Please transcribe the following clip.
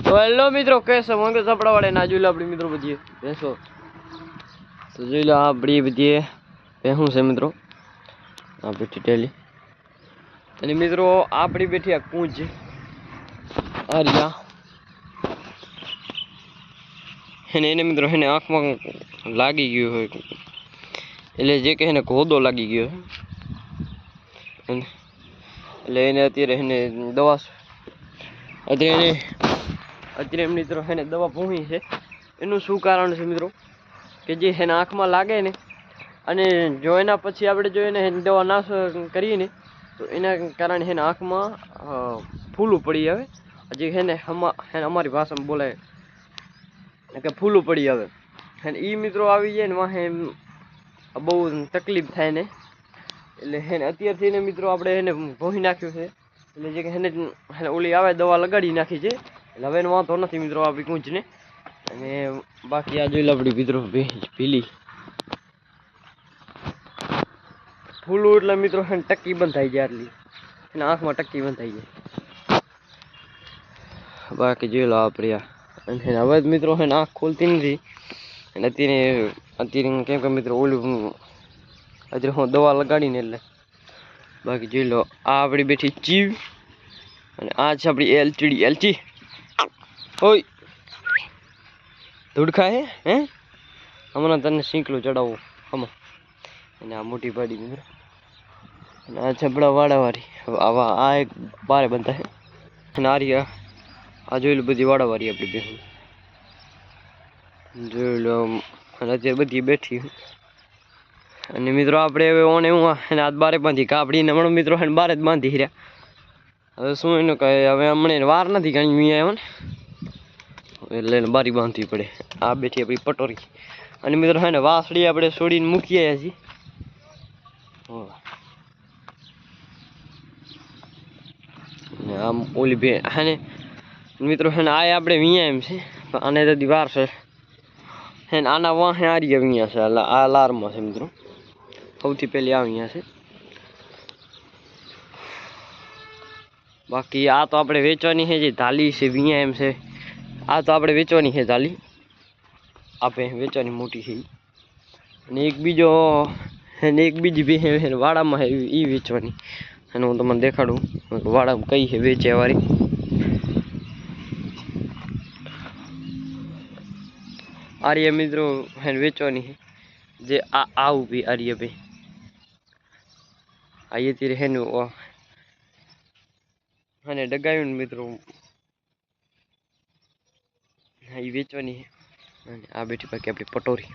तो हेलो मित्रों कैसे होंगे सपड़ा वाले ना જોઈ લો આપણી મિત્રો બધી ભેંસો તો જોઈ લો આપણી બધી ભેંસું છે મિત્રો આ બેઠી ટેલી અને મિત્રો આપણી બેઠી આ કૂંજ આર્યા એને મિત્રો એને આંખમાં લાગી ગયું હોય એટલે જે કે એને ઘોડો લાગી ગયો એટલે એને અત્યારે એને દવા અત્યારે મિત્રો એને દવા પૂરી છે એનું શું કારણ છે મિત્રો કે જે એના આંખમાં લાગે ને અને જો એના પછી આપણે જો એને દવા નાશ કરીએ ને તો એના કારણે એના આંખમાં ફૂલું પડી આવે જે એને અમારી ભાષામાં બોલાય કે ફૂલું પડી આવે અને એ મિત્રો આવી જાય ને વાહે બહુ તકલીફ થાય ને એટલે એને અત્યારથી ને મિત્રો આપણે એને ભોઈ નાખ્યું છે એટલે જે એને ઓલી આવે દવા લગાડી નાખી છે એટલે હવે એનો વાંધો નથી મિત્રો આપણી કૂંચને અને બાકી આ જોઈ લો આપણી મિત્રો ભીલી ફૂલું એટલે મિત્રો એને ટક્કી બંધ થઈ જાય આટલી એના આંખમાં ટક્કી બંધ થઈ જાય બાકી જોઈ લો આપણે અને હવે મિત્રો એને આંખ ખોલતી નથી અને અત્યારે કેમ કે મિત્રો ઓલું અત્યારે હું દવા લગાડીને એટલે બાકી જોઈ લો આ આપણી બેઠી ચીવ અને આ છે આપણી એલચી ઓય ધૂડખા હે હમણાં તને શીંકલું ચડાવવું હમણાં અને આ મોટી પાડી મિત્રો અને આ છબડા વાળાવાળી આવા આ એક બારે બનતા છે અને આ જોઈ લો બધી વાળાવાળી આપણી બેન જોઈ લો અને અત્યારે બધી બેઠી અને મિત્રો આપણે હવે ઓને હું એને આ બારે બાંધી કાપડીને હમણાં મિત્રો એને બારે જ બાંધી રહ્યા હવે શું એનું કહે હવે હમણાં વાર નથી કાંઈ અહીંયા આવ્યો ને એટલે એને બારી બાંધવી પડે આ બેઠી આપણી પટોરી અને મિત્રો હે ને વાસળી આપણે છોડીને મૂકી આવ્યા છીએ આમ ઓલી બે હે ને મિત્રો હે ને આ આપણે વિયા એમ છે આને તો વાર છે હે ને આના વાહે આરી વિયા છે આ લારમાં છે મિત્રો સૌથી પહેલી આ વિયા છે બાકી આ તો આપણે વેચવાની છે જે ધાલી છે વિયા એમ છે આ તો આપણે વેચવાની છે ધાલી આપણે વેચવાની મોટી છે અને એક બીજો અને એક બીજી બે વાડામાં છે એ વેચવાની અને હું તમને દેખાડું વાડામાં કઈ છે વેચેવાળી આર્ય મિત્રો એને વેચવાની છે જે આ ઊભી આર્ય ભાઈ આ અત્યારે એનું અને ડગાવ્યું ને મિત્રો એ વેચવાની છે અને આ બેઠી બાકી આપણી પટોરી